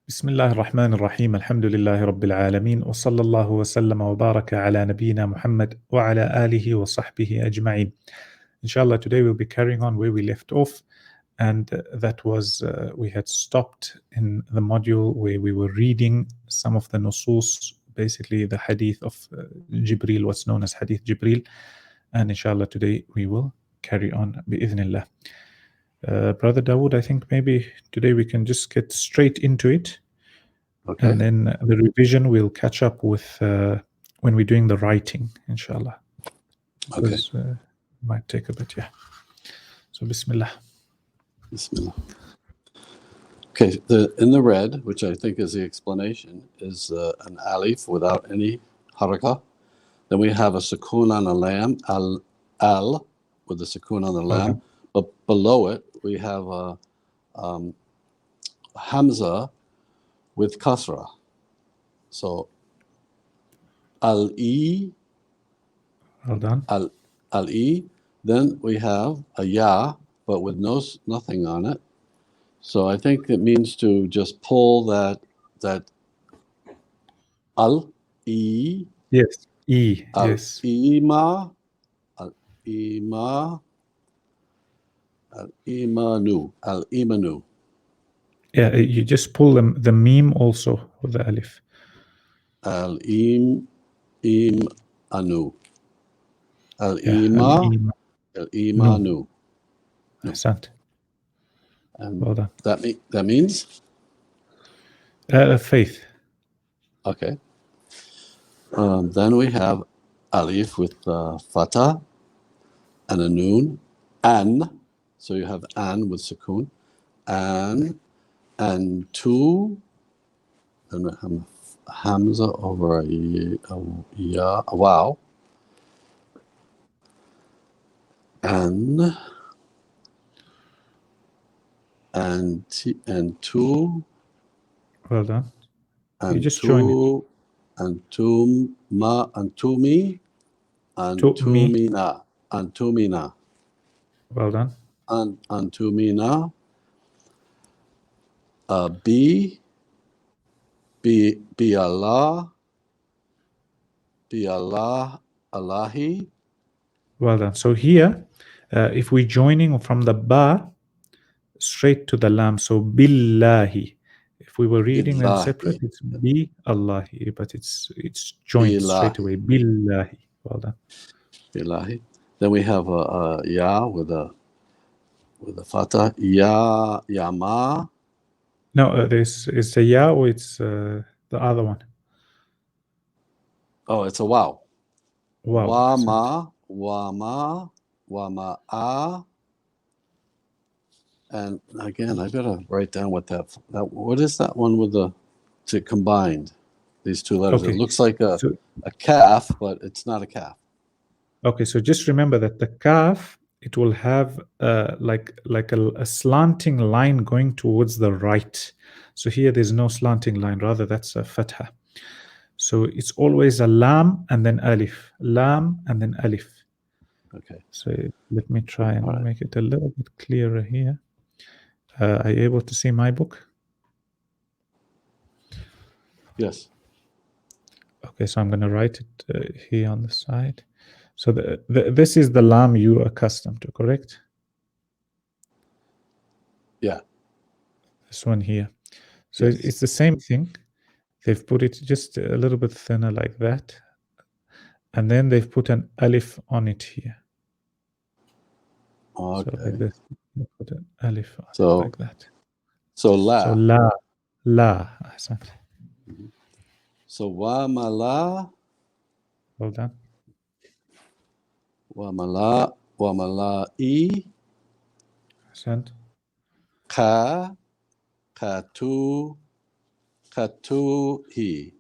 بسم الله الرحمن الرحيم الحمد لله رب العالمين وصلى الله وسلم وبارك على نبينا محمد وعلى آله وصحبه أجمعين. Inshallah, today we'll be carrying on where we left off, and that was we had stopped in the module where we were reading some of the nusus, basically the hadith of Jibril, what's known as Hadith Jibril, and inshallah today we will carry on bi'idhnillah. Brother Dawood, I think maybe today we can just get straight into it. Okay. And then the revision we'll catch up with when we're doing the writing, inshallah. Okay. Because it might take a bit, yeah. So Bismillah. Bismillah. Okay, in the red, which I think is the explanation, is an alif without any harakah. Then we have a sukoon on the lam, al with the sukoon on the lam. Okay. But below it, we have a hamza with kasra. So al-e, Well done. al-e. Then we have a ya, but with nothing on it. So I think it means to just pull that al-e. Yes. E. Yes. Al-ima, al-ima, al-imanu, al-imanu. Yeah, you just pull the meme also with the alif. Al-imanu. Al-ima. Al-imanu. Ahsant. And Well done. that means? Faith. Okay. Then we have alif with fatah and a noon. An. So you have an with sukoon. An. And two. And hamza over a ya, a wow. And two. Well done. And You just two, join it. and two ma, and two me, and two me. mina, and two mina, Well done. and two mina. B Allah, Allahi. Well done. So here, if we're joining from the ba straight to the lam, so billahi. If we were reading them Billahi. separate, it's bi Allahi, but it's joined straight away. Billahi. Well done. Billahi. Then we have a ya with a fatah. Ya ma. No, this is a ya, or it's the other one. Oh, it's a wow. Wow. Wa ma a. And again, I better write down what what is that one with to combined, these two letters. Okay. It looks like a calf, but it's not a calf. Okay, so just remember that the kaf, it will have like a slanting line going towards the right. So here there's no slanting line, rather that's a fatha. So it's always a lam and then alif, lam and then alif. Okay. So let me try and make it a little bit clearer here. Are you able to see my book? Yes. Okay, so I'm going to write it here on the side. So this is the lam you are accustomed to, correct? Yeah. This one here. So yes. It's the same thing. They've put it just a little bit thinner like that. And then they've put an alif on it here. Okay. So like this. They put an alif on it like that. So la. So la. So wa ma la. Well done. Wa ma la e. Ahsant. Katu he.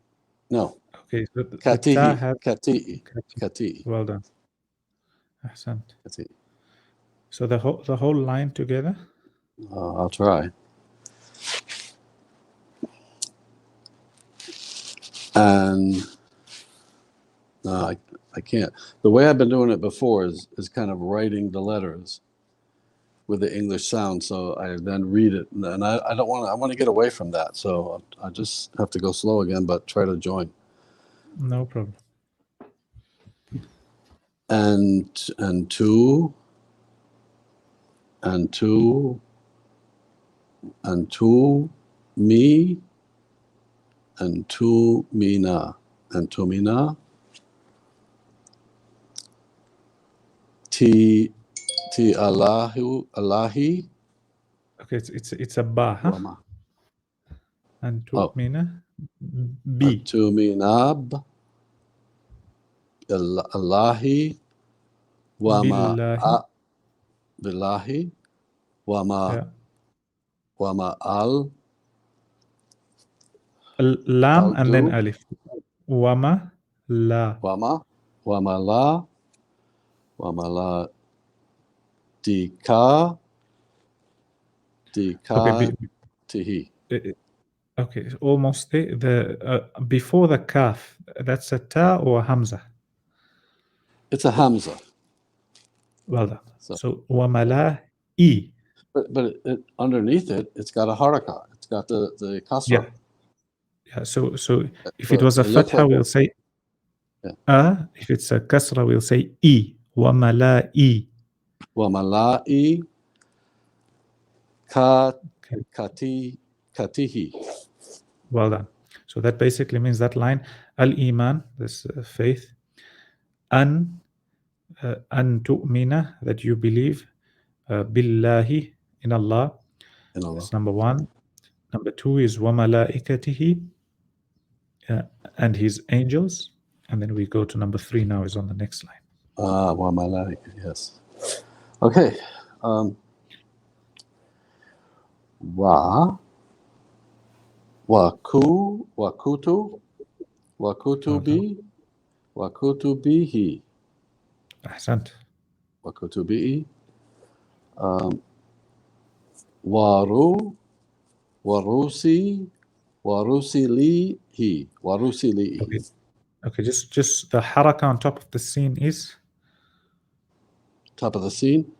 No. Okay. So Katihi. Well done. Ahsant. Katihi. So the whole line together. I'll try. And no, I can't. The way I've been doing it before is kind of writing the letters with the English sound. So I then read it, and I don't want to. I want to get away from that. So I just have to go slow again, but try to join. No problem. And to me and to mina and to mina ti Allahi. Okay, it's a ba, huh? Wama. And tu'mina B. To minab Allahi wama Billahi. billahi wama Yeah. wama al Lam and then do alif. Wama la. wama la dika Okay, tihi. okay, almost there. The before the kaf, that's a ta or a hamza. It's a hamza. Well done. So wamala e. But underneath it, it's got a haraka. It's got the kasra. Yeah. So if it was a it looks fatha, like we'll say a. If it's a kasra, we'll say e. Wamala e. Wamalai katihi. Well done. So that basically means that line, al-iman, this faith, an tu'mina, that you believe, billahi, in Allah. That's number one. Number two is wa malaikatihi, and his angels. And then we go to number three now, is on the next line. Wamalai, yes. Okay. Wakutubihi. Ahsant. Wakutubihi. Warusilihi. Okay, just the haraka on top of the scene is top of the scene.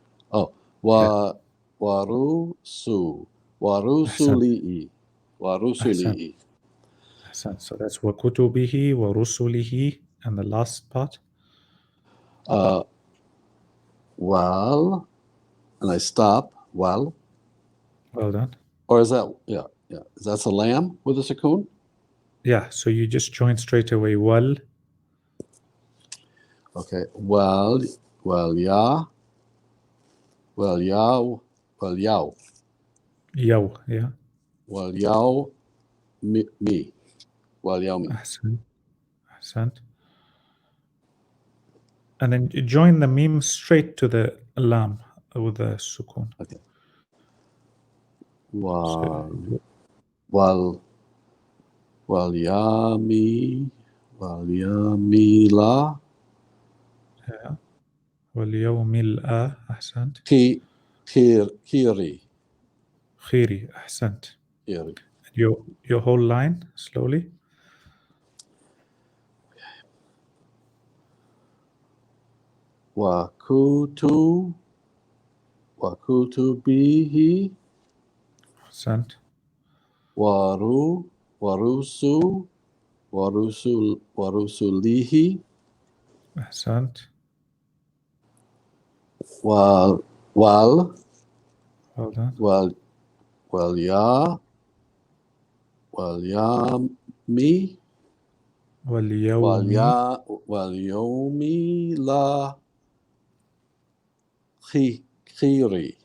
Warusulihi. Ahsant. So that's wa kutubihi wa rusulihi, and the last part. Well, and I stop. Well. Well done. Or is that That's a lamb with a sukoon? Yeah, so you just join straight away. Wal. Okay. Well, yaw. Yaw, Yaw, yeah. Well, yaw, me. Well, yaw, me. Ahsant. And then you join the meme straight to the lam with the sukoon. Okay. Well, yami la. Yeah. Wal-yawmil ahsant. Kiri. Khiri, ahsant. Kiri. Your whole line, slowly. Wakutubihi. Ahsant. Warusulihi. Ahsant. Well done. Me. Wal-yawmi. La khiri.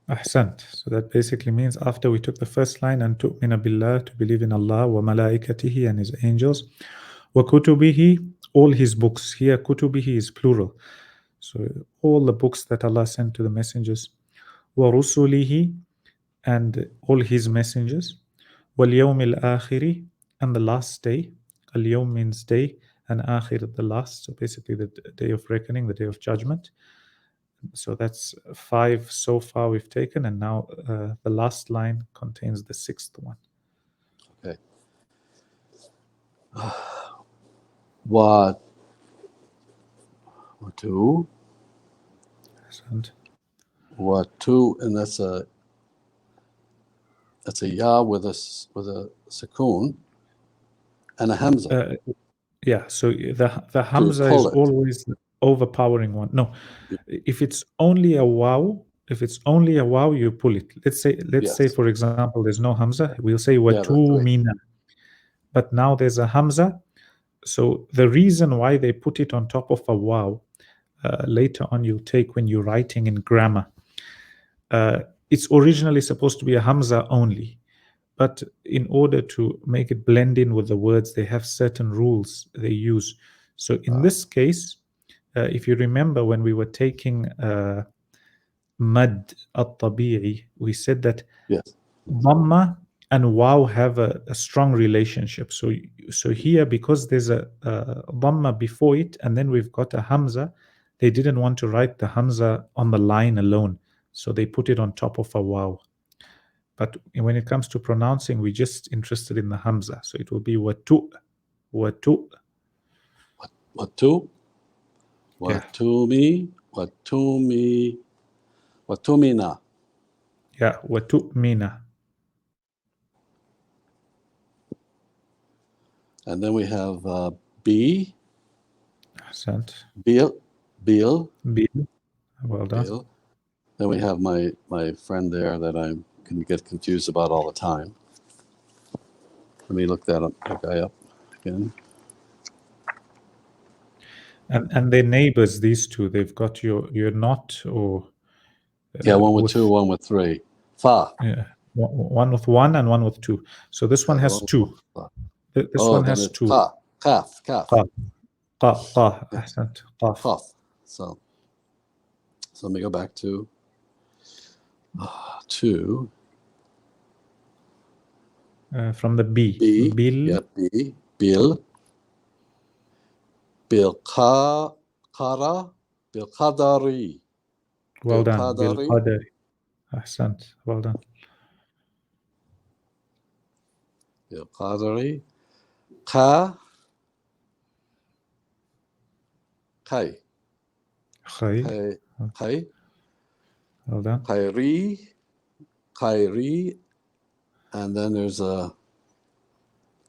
Ahsant. So that basically means after we took the first line, and tu'mina billah, to believe in Allah, wa malaikatihi, and his angels, wa kutubihi, all his books. Here kutubihi is plural, so all the books that Allah sent to the messengers, wa rusulihi, and all his messengers, wal yawmil akhiri, and the last day. Al yawm means day, and akhir, the last, so basically the day of reckoning, the day of judgment. So that's 5 so far we've taken, and now the last line contains the 6th one. Okay. What to? Watu, and that's a ya with a sukoon and a hamza. Yeah, so the hamza pull is it. always the overpowering one. No, if it's only a waw, you pull it. Let's say Yes. for example, there's no hamza. We'll say Yeah, that's watu right. mina, but now there's a hamza. So the reason why they put it on top of a waw, later on you'll take when you're writing in grammar. It's originally supposed to be a hamza only, but in order to make it blend in with the words, they have certain rules they use. So in this case, if you remember when we were taking mad al-tabi'i, we said that Yes. dhamma and waw have a strong relationship. So here, because there's a dhamma before it and then we've got a hamza, they didn't want to write the hamza on the line alone, so they put it on top of a waw. But when it comes to pronouncing, we're just interested in the hamza, so it will be watu. Watu, Yeah. watumina. Yeah, watu'mina. And then we have B. Ahsant. Bil. Bil. Well done. Bil. Then we have my friend there that I can get confused about all the time. Let me look that guy up again. And they're neighbors, these two. They've got your not or Yeah, one with two, one with three. Fa. Yeah, one with one and one with two. So this one has two. This one has two. Ka. Kaf. Qaf. Ahsant. Qaf. Qaf. So let me go back to from the B. B. Bil. Yeah, B. Bil. Qara. Bil qadari. Well done. Bil qadari. Ahsant. Well done. Bil qadari. Kai. Well done. Kairi. And then there's a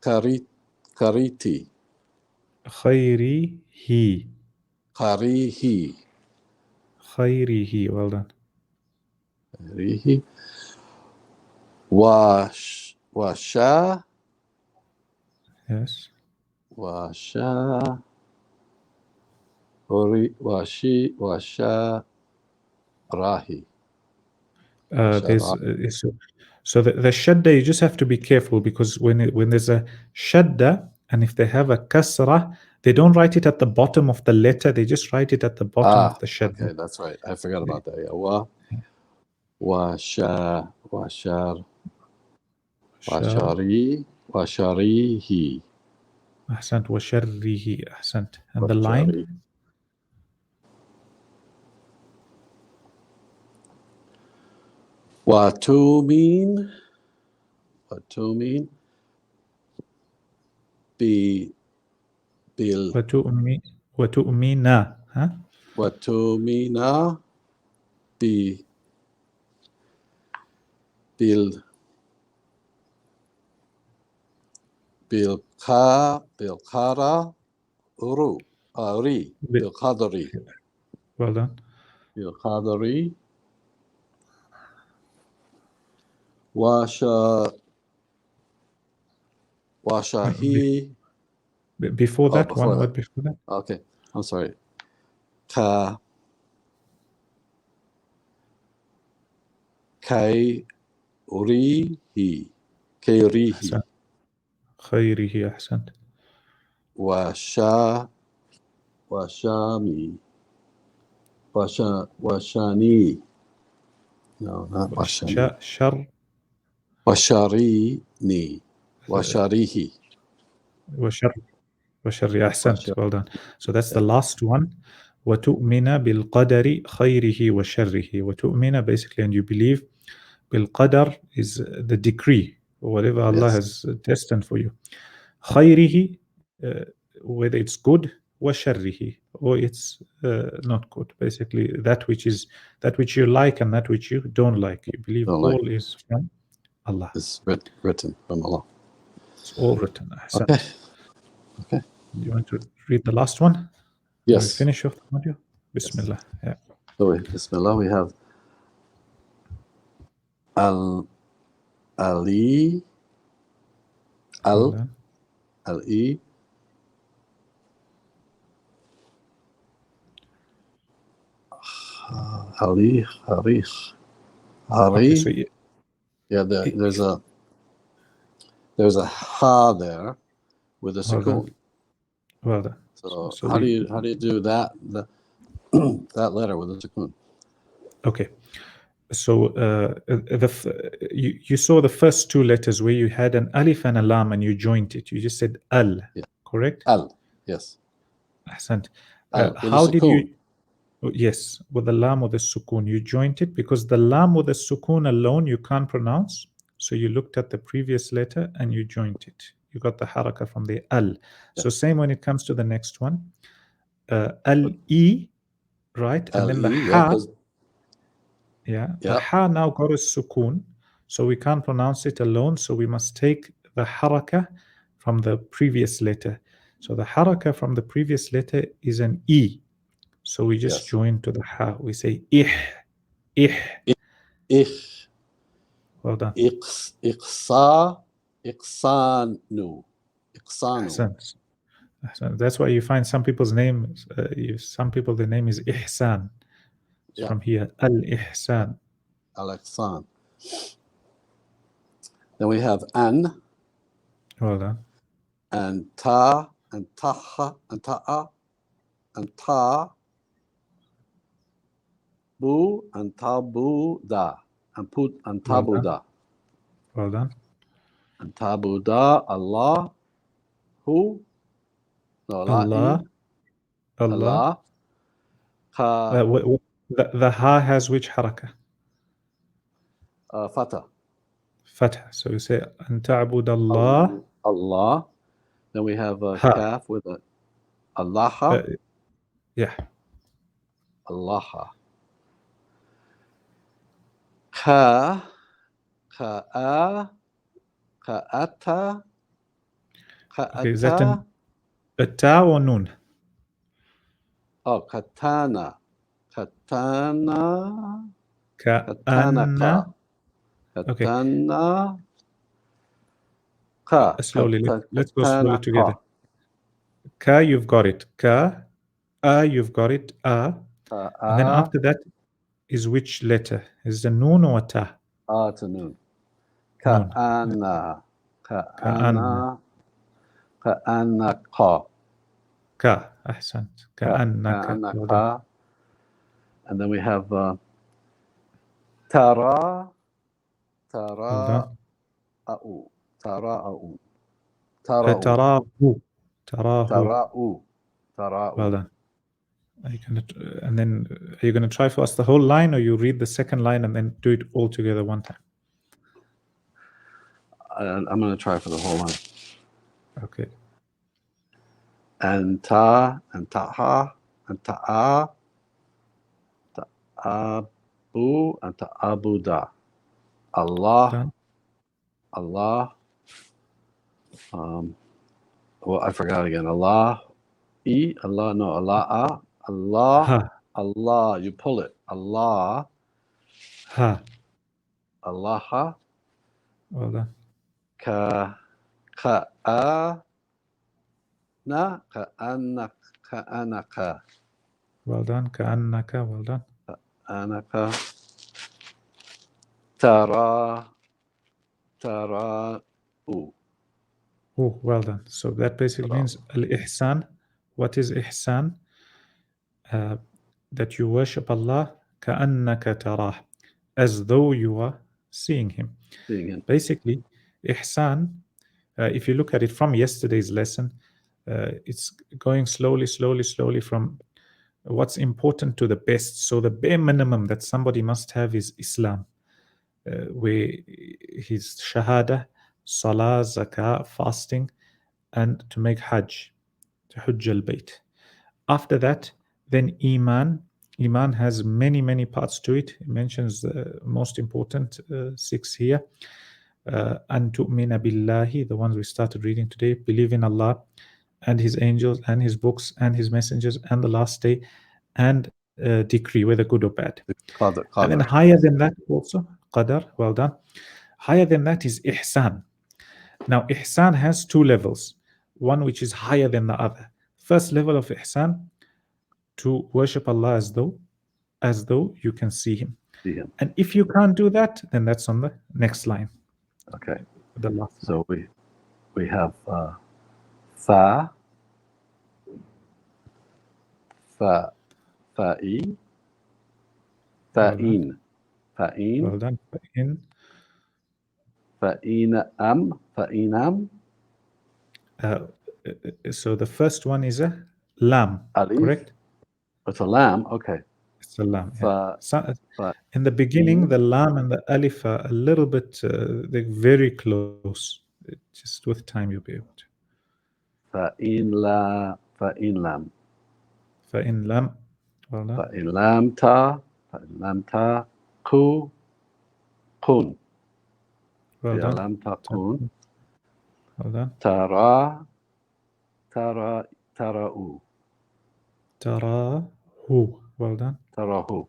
kariti. Khairihi. Khairihi. Well done. Khairihi. Washa. Yes. Washa. Washa. Rahi. So the shadda, you just have to be careful, because when there's a shadda and if they have a kasra, they don't write it at the bottom of the letter, they just write it at the bottom of the shadda. Okay, that's right. I forgot about that. Yeah. Washar. Washarihi. Ahsant. Washarrihi. Ahsant. And the line? Watumin. Bil. Watu'mina. Huh? Watumina. Bil. Bilqara. Bilqadari. Well done. Bilqadari. Washahi. Before that, one word before that. Okay, I'm sorry. Kairihi. Khairihi. Ahsant. Washani. No, not washani. Washarini. Washarihi. Washari. Ahsant. Well done. So that's the last one. وَتُؤْمِنَ بِالْقَدَرِ خَيْرِهِ وَشَرِّهِ. وَتُؤْمِنَ, basically, and you believe. Bil-qadar is the decree, or whatever Allah has destined for you. خَيْرِهِ, whether it's good وشره, or it's not good. Basically, that which you like and that which you don't like. You believe Don't all like. is from Allah. It's written from Allah. It's all written. Ahsan. Okay. Okay. Do you want to read the last one? Yes. We finish off the module. Bismillah. Yeah. So Bismillah, we have Ali, Hold on. Ali, Ali, Harith, Hari. Okay, so Yeah, there's a ha there with a Well done. sukoon. Well done. So, So how do you do that that letter with a sukoon? Okay. So you saw the first two letters where you had an alif and a lam and you joined it. You just said al, Yeah. correct? Al, yes. Ahsant. Al, with a How did you? sukoon. Yes, with the lam or the sukoon. You joined it because the lam or the sukoon alone you can't pronounce. So you looked at the previous letter and you joined it. You got the haraka from the al. Yeah. So same when it comes to the next one. Al-e, right? And then the ha. Yeah, the ha now got a sukoon, so we can't pronounce it alone, so we must take the haraka from the previous letter. So the haraka from the previous letter is an e, so we just join to the ha. We say ih. Well done. Ihsanu. Ahsan. That's why you find some people's names. Some people, their name is Ihsaan. It's from here, Al-Ihsaan. Al-Ihsaan. Then we have an. Well done. And ta, and taha, and ta'a, and ta, bu, and tabu da, and put, and tabu da. Well done. And tabu da, Allah, who? No, Allah. Allah. The ha has which haraka? Fatah. Fatah. So you say an ta'bud Allah. Allah. Then we have a kaf with a Allah. Yeah. Allah. Ka'a, ka'ata. Okay, is that a ta or noon? Oh, katana. Katana. Ka'anna. Okay. Katana. Ka. Slowly. Let's go slowly together. Ka, you've got it. Ka. A, you've got it. A. And then after that is which letter? Is the noon or a ta? It's a noon. Ka'anna. Ka'anna. Ka'annaka. Ka. Ahsant. Ka'annaka. And then we have tara. Tara'u. Tara'u. Tarahu. Tara'u. Well done. And then are you going to try for us the whole line, or you read the second line and then do it all together one time? I'm going to try for the whole line. Okay. Anta, antaha, anta'a, ta'abu, and ta'abuda. Allah. Done. Allah. Well, I forgot again. Allah. Allah. No, Allah. Allah. Ha. Allah. You pull it. Allah. Ha. Allah. Well done. Ka'ana. Ka'anaka. Well done. Ka'annaka. Well done. Ka'anaka. Tara'u. Oh, well done. So that basically means al-ihsan. What is ihsan? That you worship Allah ka'annaka tarah, as though you are seeing Him. Basically, ihsan, if you look at it from yesterday's lesson, it's going slowly from what's important to the best. So the bare minimum that somebody must have is Islam, where his shahada, salah, zakah, fasting, and to make hajj, to hujj al-bayt. After that, then Imaan. Imaan has many, many parts to it. It mentions the most important 6 here. An tu'mina billahi, the ones we started reading today, believe in Allah and His angels and His books and His messengers and the last day, and decree, whether good or bad. Qadr, And then qadr. higher than that also, qadar, well done. Higher than that is ihsan. Now, ihsan has 2 levels, one which is higher than the other. First level of ihsan, to worship Allah as though you can see Him. See him. And if you can't do that, then that's on the next line. Okay. The last So we have fa, fa'i, fa'in, fa'in, well done. In fa'inam, so the first one is a lam, alif. correct? It's a lamb. Okay. It's a lam. Yeah. Fa, In the beginning, the lam and the alif are a little bit, they're very close. Just with time, you'll be able to. fa'in lam. فإن لم, well done. فإن لم تا, kun. Well Yeah, done. lam ta kun. Well done. Tara'u. تراهو, well done. Tarahu.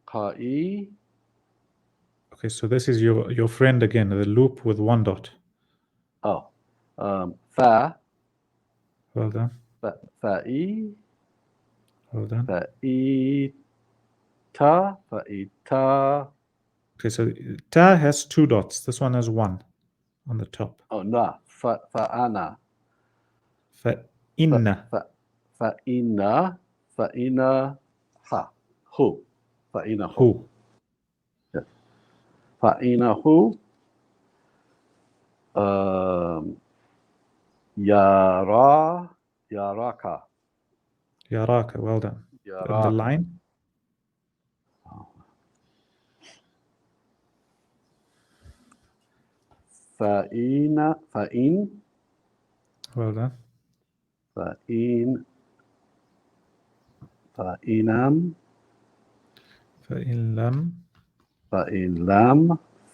Ka'i. Okay, so this is your friend again, the loop with 1 dot. Oh. Fa. Well done. Fa'i. Well done. Fa'ita. Okay, so ta has 2 dots. This one has 1 on the top. Oh, na. Fa'ana. فإن. Fa'ina. Ha. Hu. Fa'ina hu. Who. Yes. Fa'ina hu. Yaraka. Yaraka, well done. And the line? Fa'in. Well done. Fa'inam. فإن لم.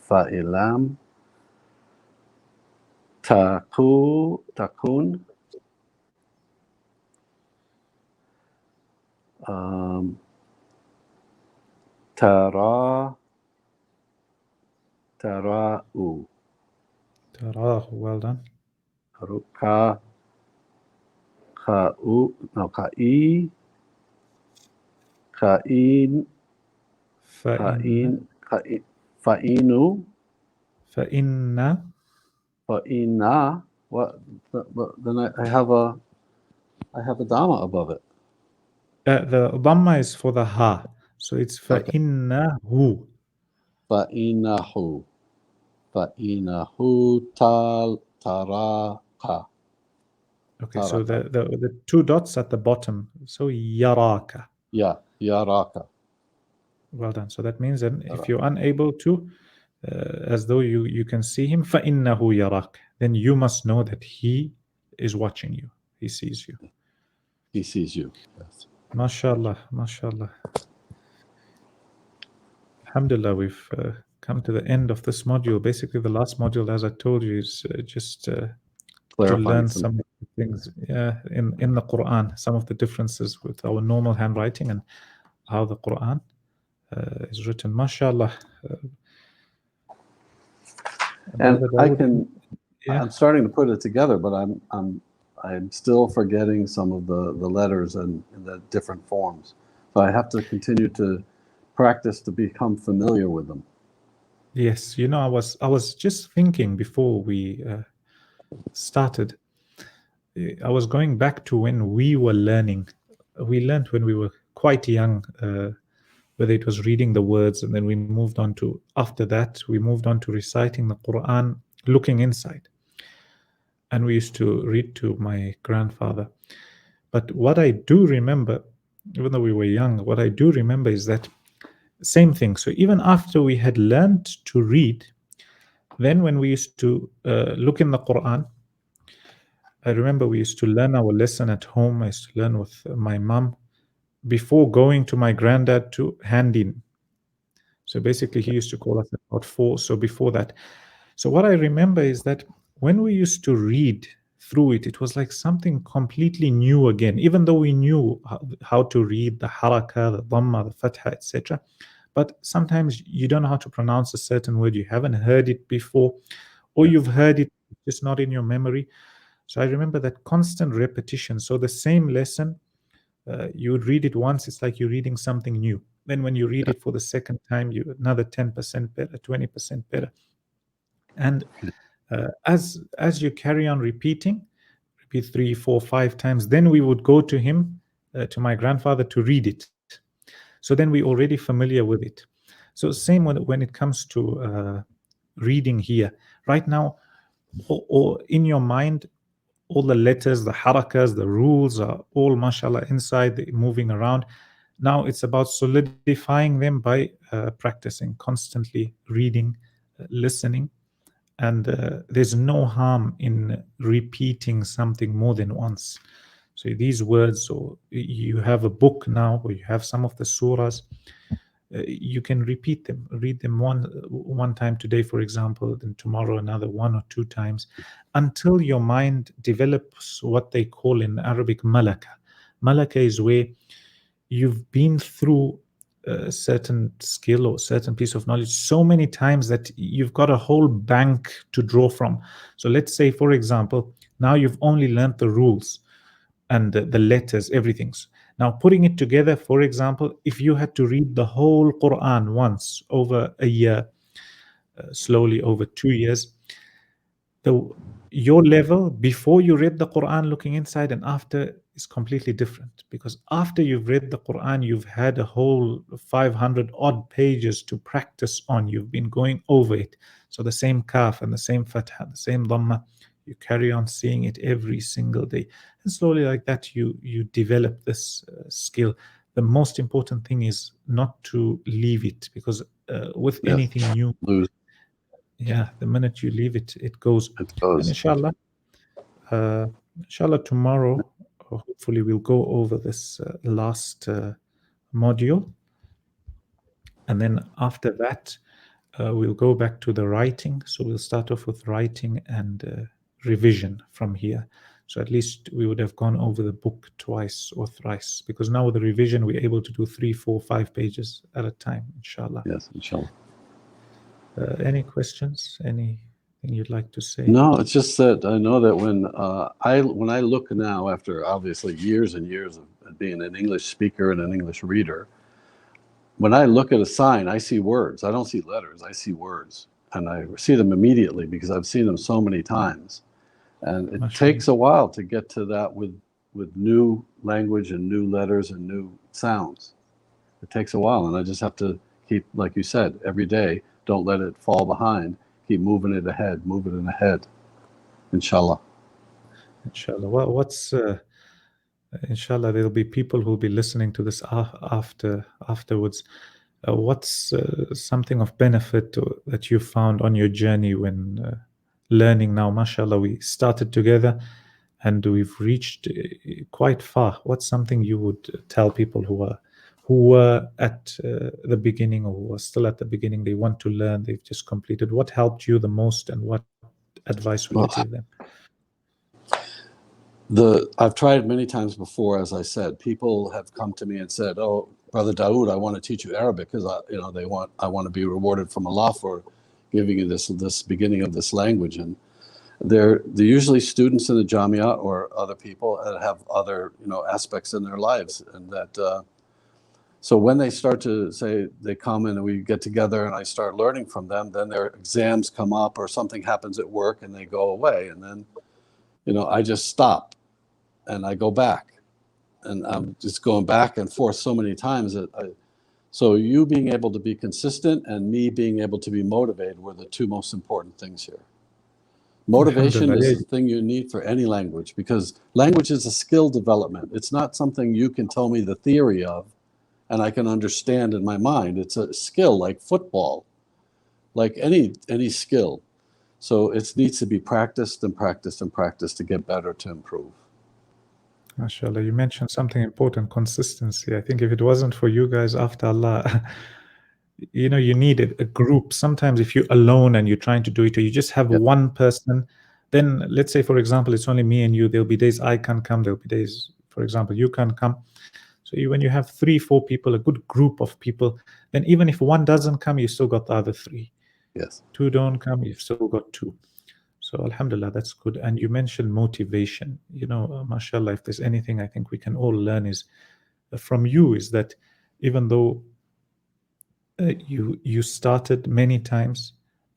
Fa'ilam. Takun. Tara'u. تراه, well done. Ka'i. Ka'in. فإن. Fa'inu. فإن. Fa'ina. What? Then I have a dhamma above it. The dhamma is for the ha. So it's فإنه. Fa'inahu. Taraka. Okay, so the 2 dots at the bottom. So yaraka. Yeah, yaraka. Well done. So that means that if you're unable to, as though you can see him, فَإِنَّهُ يَرَاكَ, then you must know that he is watching you. He sees you. He sees you. Yes. MashaAllah, MashaAllah. Alhamdulillah, we've come to the end of this module. Basically, the last module, as I told you, is just to learn some of the things in the Quran, some of the differences with our normal handwriting and how the Quran is written. MashaAllah. And I'm starting to put it together, but I'm still forgetting some of the letters and the different forms. So I have to continue to practice to become familiar with them. Yes, you know, I was just thinking before we started. I was going back to when we were learning. We learned when we were quite young, whether it was reading the words, and then we moved on to, after that, we moved on to reciting the Quran, looking inside. And we used to read to my grandfather. But what I do remember, even though we were young, what I do remember is that same thing. So even after we had learned to read, then when we used to look in the Quran, I remember we used to learn our lesson at home. I used to learn with my mom before going to my granddad to hand in. So basically, he used to call us at about 4. So before that. So what I remember is that when we used to read through it, it was like something completely new again, even though we knew how to read the haraka, the dhamma, the fatha, etc. But sometimes you don't know how to pronounce a certain word. You haven't heard it before, or Yeah. you've heard it, just not in your memory. So I remember that constant repetition. So the same lesson, you would read it once, it's like you're reading something new. Then when you read Yeah. it for the second time, you another 10% better, 20% better. And as you carry on repeat 3, 4, 5 times, then we would go to him, to my grandfather, to read it. So then we're already familiar with it. So same when it comes to reading here. Right now, or in your mind, all the letters, the harakas, the rules are all, mashallah, inside, moving around. Now it's about solidifying them by practicing, constantly reading, listening. And there's no harm in repeating something more than once. So these words, or you have a book now, or you have some of the surahs, you can repeat them, read them one time today, for example, then tomorrow another 1 or 2 times, until your mind develops what they call in Arabic malaka. Malaka is where you've been through a certain skill or certain piece of knowledge so many times that you've got a whole bank to draw from. So let's say, for example, now you've only learned the rules and the letters, everything's. Now, putting it together, for example, if you had to read the whole Quran once over a year, slowly over 2 years, the your level before you read the Quran looking inside and after is completely different, because after you've read the Quran, you've had a whole 500 odd pages to practice on. You've been going over it. So the same kaf and the same fatha, the same dhamma, you carry on seeing it every single day. And slowly like that, you develop this skill. The most important thing is not to leave it, because with Yes. anything new, Lose. yeah, the minute you leave it, it goes. It And goes. inshallah tomorrow, hopefully we'll go over this last module, and then after that we'll go back to the writing. So we'll start off with writing and revision from here. So at least we would have gone over the book twice or thrice, because now with the revision we're able to do 3, 4, 5 pages at a time, inshallah. Yes, inshallah. Any questions? Anything you'd like to say? No, it's just that I know that when I look now, after obviously years and years of being an English speaker and an English reader, when I look at a sign, I see words. I don't see letters. I see words, and I see them immediately because I've seen them so many times. And it Mashallah. takes a while to get to that with new language and new letters and new sounds. It takes a while, and I just have to keep, like you said, every day. Don't let it fall behind. Keep moving it ahead, moving it ahead. Inshallah. Inshallah. What's inshallah, there'll be people who'll be listening to this afterwards. What's something of benefit that you found on your journey when learning now? Mashallah, we started together and we've reached quite far. What's something you would tell people who were at the beginning, or who are still at the beginning? They want to learn. They've just completed. What helped you the most, and what advice would you Well, give them? I've tried many times before, as I said. People have come to me and said, "Oh, Brother Dawood, I want to teach you Arabic because I want to be rewarded from Allah for giving you this beginning of this language." And they're usually students in the Jamia or other people that have other aspects in their lives, and that. So when they start to say, they come and we get together and I start learning from them, then their exams come up or something happens at work and they go away, and then I just stop and I go back, and I'm just going back and forth so many times so you being able to be consistent and me being able to be motivated were the two most important things here. Motivation is the thing you need for any language, because language is a skill development. It's not something you can tell me the theory of and I can understand in my mind. It's a skill, like football, like any skill. So it needs to be practiced and practiced and practiced to get better, to improve. MashaAllah, you mentioned something important, consistency. I think if it wasn't for you guys, after Allah, you know, you need a group. Sometimes if you're alone and you're trying to do it, or you just have one person, then let's say, for example, it's only me and you, there'll be days I can't come, there'll be days, for example, you can't come. So when you have 3-4 people, a good group of people, then even if one doesn't come, you still got the other 3. Yes. 2 don't come, you've still got 2. So alhamdulillah, that's good. And you mentioned motivation. You know, mashallah, if there's anything I think we can all learn is from you, is that even though you started many times,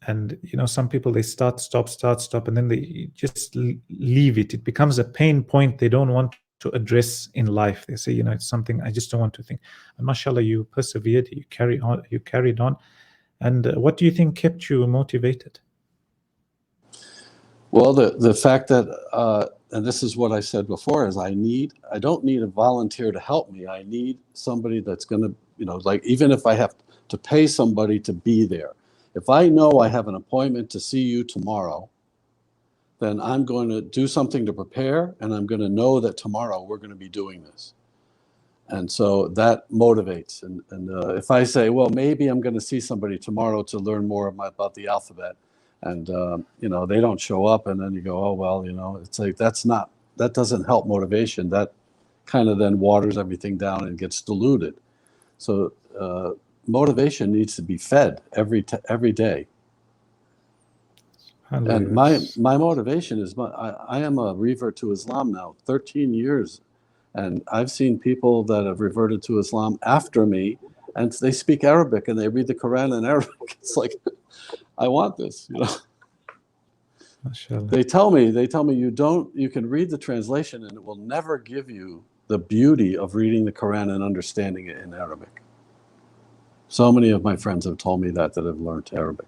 and you know, some people, they start, stop, and then they just leave it. It becomes a pain point they don't want to address in life. They say, you know, it's something I just don't want to think. And mashallah, you persevered, you carried on. And what do you think kept you motivated? Well, the fact that, and this is what I said before, is I don't need a volunteer to help me. I need somebody that's going to, you know, like, even if I have to pay somebody to be there. If I know I have an appointment to see you tomorrow, then I'm going to do something to prepare, and I'm going to know that tomorrow we're going to be doing this. And so that motivates. And if I say, well, maybe I'm going to see somebody tomorrow to learn more about the alphabet, and you know, they don't show up, and then you go, oh, well, you know, it's like, that doesn't help motivation. That kind of then waters everything down and gets diluted. So motivation needs to be fed every day. And my motivation is, I am a revert to Islam now, 13 years. And I've seen people that have reverted to Islam after me, and they speak Arabic and they read the Quran in Arabic. It's like, I want this, you know. Mashallah. They tell me you can read the translation and it will never give you the beauty of reading the Quran and understanding it in Arabic. So many of my friends have told me that have learned Arabic.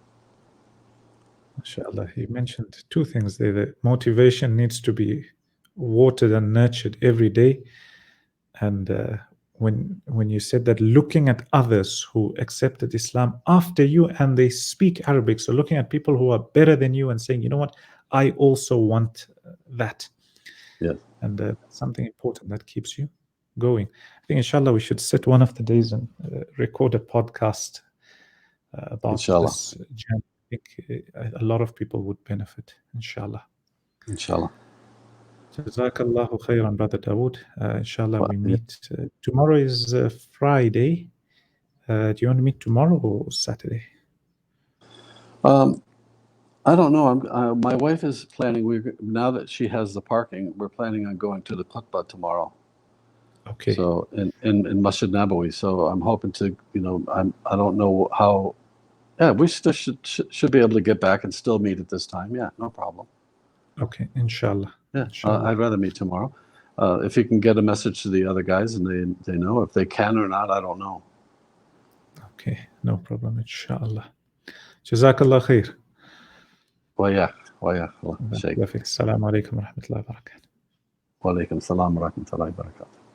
MashaAllah, you mentioned 2 things there. The motivation needs to be watered and nurtured every day. And when you said that, looking at others who accepted Islam after you and they speak Arabic, so looking at people who are better than you and saying, you know what, I also want that. Yes. And something important that keeps you going. I think inshallah we should sit one of the days and record a podcast about Inshallah. this journey. I think a lot of people would benefit, inshallah. Inshallah. Jazakallahu khairan, Brother Dawood. Inshallah, we meet. Tomorrow is Friday. Do you want to meet tomorrow or Saturday? I don't know. My wife is planning. Now that she has the parking, we're planning on going to the khutbah tomorrow. Okay. So in Masjid Nabawi. So I'm hoping to, you know, I don't know how. Yeah, we still should be able to get back and still meet at this time. Yeah, no problem. Okay, inshallah. Yeah, inshallah. I'd rather meet tomorrow. If you can get a message to the other guys and they know. If they can or not, I don't know. Okay, no problem, inshallah. Jazakallah khair. وياك الله شيخ. السلام عليكم ورحمة الله وبركاته. وعليكم السلام ورحمة الله وبركاته.